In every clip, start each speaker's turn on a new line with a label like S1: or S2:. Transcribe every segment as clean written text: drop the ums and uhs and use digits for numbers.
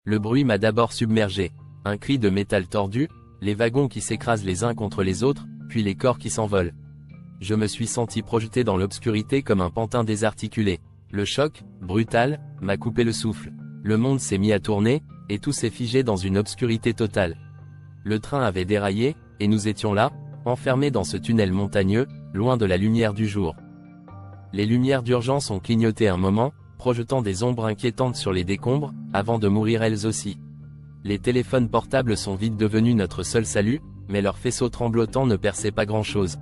S1: Le bruit m'a d'abord submergé. Un cri de métal tordu, les wagons qui s'écrasent les uns contre les autres, puis les corps qui s'envolent. Je me suis senti projeté dans l'obscurité comme un pantin désarticulé. Le choc, brutal, m'a coupé le souffle. Le monde s'est mis à tourner, et tout s'est figé dans une obscurité totale. Le train avait déraillé, et nous étions là, enfermés dans ce tunnel montagneux, loin de la lumière du jour. Les lumières d'urgence ont clignoté un moment, projetant des ombres inquiétantes sur les décombres, avant de mourir elles aussi. Les téléphones portables sont vite devenus notre seul salut, mais leurs faisceaux tremblotants ne perçaient pas grand-chose.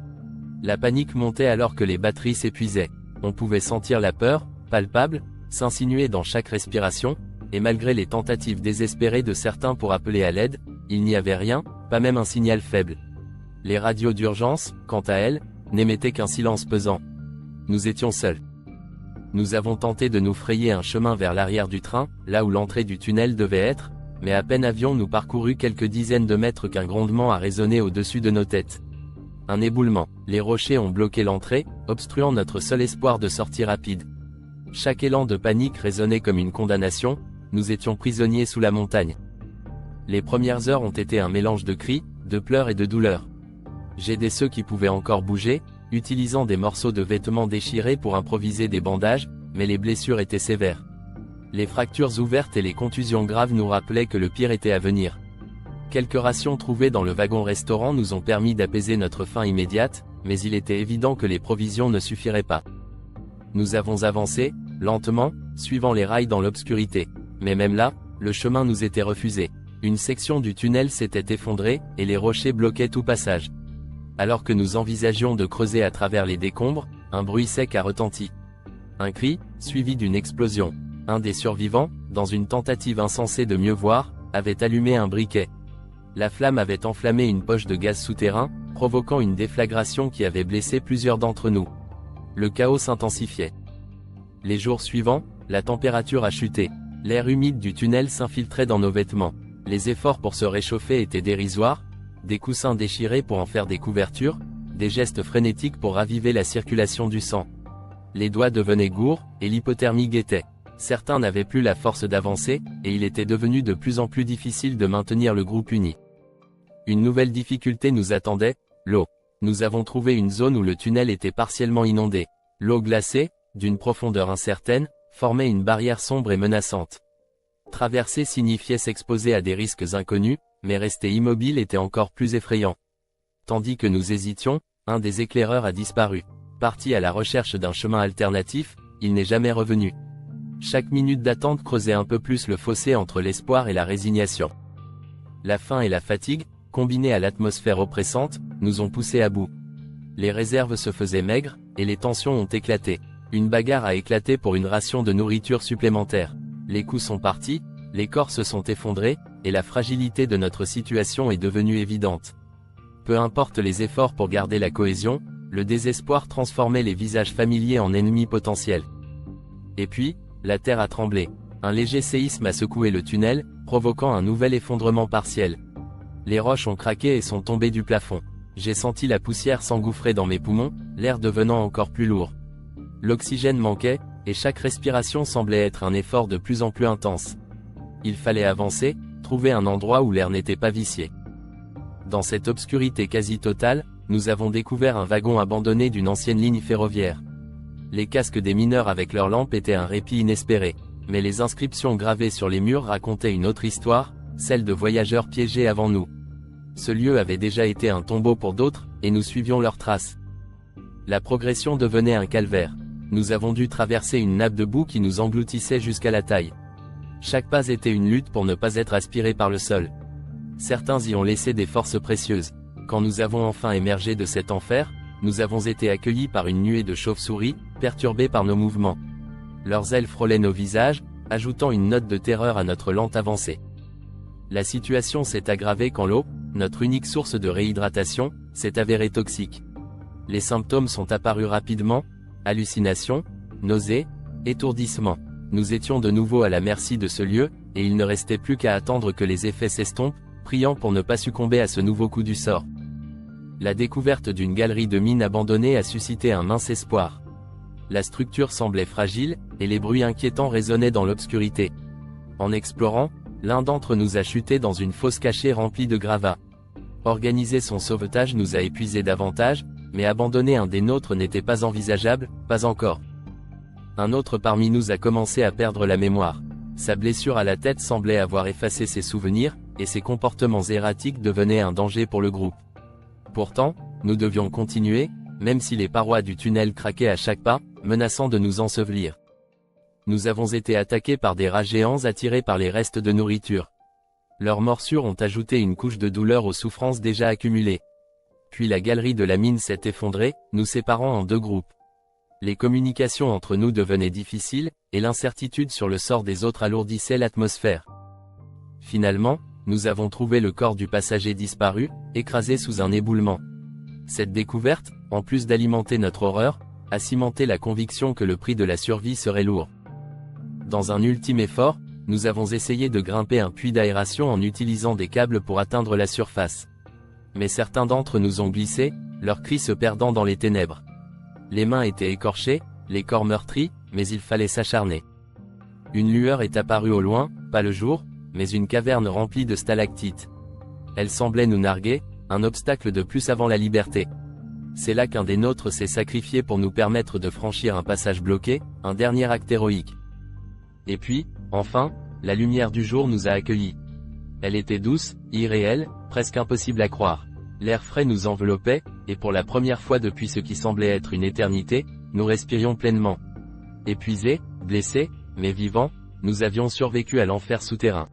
S1: La panique montait alors que les batteries s'épuisaient. On pouvait sentir la peur, palpable, s'insinuer dans chaque respiration, et malgré les tentatives désespérées de certains pour appeler à l'aide, il n'y avait rien, pas même un signal faible. Les radios d'urgence, quant à elles, n'émettaient qu'un silence pesant. Nous étions seuls. Nous avons tenté de nous frayer un chemin vers l'arrière du train, là où l'entrée du tunnel devait être, mais à peine avions-nous parcouru quelques dizaines de mètres qu'un grondement a résonné au-dessus de nos têtes. Un éboulement. Les rochers ont bloqué l'entrée, obstruant notre seul espoir de sortie rapide. Chaque élan de panique résonnait comme une condamnation, nous étions prisonniers sous la montagne. Les premières heures ont été un mélange de cris, de pleurs et de douleurs. J'aidais ceux qui pouvaient encore bouger, utilisant des morceaux de vêtements déchirés pour improviser des bandages, mais les blessures étaient sévères. Les fractures ouvertes et les contusions graves nous rappelaient que le pire était à venir. Quelques rations trouvées dans le wagon-restaurant nous ont permis d'apaiser notre faim immédiate, mais il était évident que les provisions ne suffiraient pas. Nous avons avancé, lentement, suivant les rails dans l'obscurité. Mais même là, le chemin nous était refusé. Une section du tunnel s'était effondrée, et les rochers bloquaient tout passage. Alors que nous envisagions de creuser à travers les décombres, un bruit sec a retenti. Un cri, suivi d'une explosion. Un des survivants, dans une tentative insensée de mieux voir, avait allumé un briquet. La flamme avait enflammé une poche de gaz souterrain, provoquant une déflagration qui avait blessé plusieurs d'entre nous. Le chaos s'intensifiait. Les jours suivants, la température a chuté. L'air humide du tunnel s'infiltrait dans nos vêtements. Les efforts pour se réchauffer étaient dérisoires, des coussins déchirés pour en faire des couvertures, des gestes frénétiques pour raviver la circulation du sang. Les doigts devenaient gourds, et l'hypothermie guettait. Certains n'avaient plus la force d'avancer, et il était devenu de plus en plus difficile de maintenir le groupe uni. Une nouvelle difficulté nous attendait, l'eau. Nous avons trouvé une zone où le tunnel était partiellement inondé. L'eau glacée, d'une profondeur incertaine, formait une barrière sombre et menaçante. Traverser signifiait s'exposer à des risques inconnus, mais rester immobile était encore plus effrayant. Tandis que nous hésitions, un des éclaireurs a disparu. Parti à la recherche d'un chemin alternatif, il n'est jamais revenu. Chaque minute d'attente creusait un peu plus le fossé entre l'espoir et la résignation. La faim et la fatigue, combinées à l'atmosphère oppressante, nous ont poussés à bout. Les réserves se faisaient maigres, et les tensions ont éclaté. Une bagarre a éclaté pour une ration de nourriture supplémentaire. Les coups sont partis, les corps se sont effondrés, et la fragilité de notre situation est devenue évidente. Peu importe les efforts pour garder la cohésion, le désespoir transformait les visages familiers en ennemis potentiels. Et puis, la terre a tremblé. Un léger séisme a secoué le tunnel, provoquant un nouvel effondrement partiel. Les roches ont craqué et sont tombées du plafond. J'ai senti la poussière s'engouffrer dans mes poumons, l'air devenant encore plus lourd. L'oxygène manquait, et chaque respiration semblait être un effort de plus en plus intense. Il fallait avancer, trouver un endroit où l'air n'était pas vicié. Dans cette obscurité quasi totale, nous avons découvert un wagon abandonné d'une ancienne ligne ferroviaire. Les casques des mineurs avec leurs lampes étaient un répit inespéré, mais les inscriptions gravées sur les murs racontaient une autre histoire, celle de voyageurs piégés avant nous. Ce lieu avait déjà été un tombeau pour d'autres, et nous suivions leurs traces. La progression devenait un calvaire. Nous avons dû traverser une nappe de boue qui nous engloutissait jusqu'à la taille. Chaque pas était une lutte pour ne pas être aspiré par le sol. Certains y ont laissé des forces précieuses. Quand nous avons enfin émergé de cet enfer, nous avons été accueillis par une nuée de chauves-souris, perturbées par nos mouvements. Leurs ailes frôlaient nos visages, ajoutant une note de terreur à notre lente avancée. La situation s'est aggravée quand l'eau, notre unique source de réhydratation, s'est avérée toxique. Les symptômes sont apparus rapidement, hallucinations, nausées, étourdissement. Nous étions de nouveau à la merci de ce lieu, et il ne restait plus qu'à attendre que les effets s'estompent, priant pour ne pas succomber à ce nouveau coup du sort. La découverte d'une galerie de mines abandonnée a suscité un mince espoir. La structure semblait fragile, et les bruits inquiétants résonnaient dans l'obscurité. En explorant, L'un d'entre nous a chuté dans une fosse cachée remplie de gravats. Organiser son sauvetage nous a épuisés davantage, mais abandonner un des nôtres n'était pas envisageable, pas encore. Un autre parmi nous a commencé à perdre la mémoire. Sa blessure à la tête semblait avoir effacé ses souvenirs, et ses comportements erratiques devenaient un danger pour le groupe. Pourtant, nous devions continuer, même si les parois du tunnel craquaient à chaque pas, menaçant de nous ensevelir. Nous avons été attaqués par des rats géants attirés par les restes de nourriture. Leurs morsures ont ajouté une couche de douleur aux souffrances déjà accumulées. Puis la galerie de la mine s'est effondrée, nous séparant en deux groupes. Les communications entre nous devenaient difficiles, et l'incertitude sur le sort des autres alourdissait l'atmosphère. Finalement, nous avons trouvé le corps du passager disparu, écrasé sous un éboulement. Cette découverte, en plus d'alimenter notre horreur, a cimenté la conviction que le prix de la survie serait lourd. Dans un ultime effort, nous avons essayé de grimper un puits d'aération en utilisant des câbles pour atteindre la surface. Mais certains d'entre nous ont glissé, leurs cris se perdant dans les ténèbres. Les mains étaient écorchées, les corps meurtris, mais il fallait s'acharner. Une lueur est apparue au loin, pas le jour, mais une caverne remplie de stalactites. Elle semblait nous narguer, un obstacle de plus avant la liberté. C'est là qu'un des nôtres s'est sacrifié pour nous permettre de franchir un passage bloqué, un dernier acte héroïque. Et puis, enfin, la lumière du jour nous a accueillis. Elle était douce, irréelle, presque impossible à croire. L'air frais nous enveloppait, et pour la première fois depuis ce qui semblait être une éternité, nous respirions pleinement. Épuisés, blessés, mais vivants, nous avions survécu à l'enfer souterrain.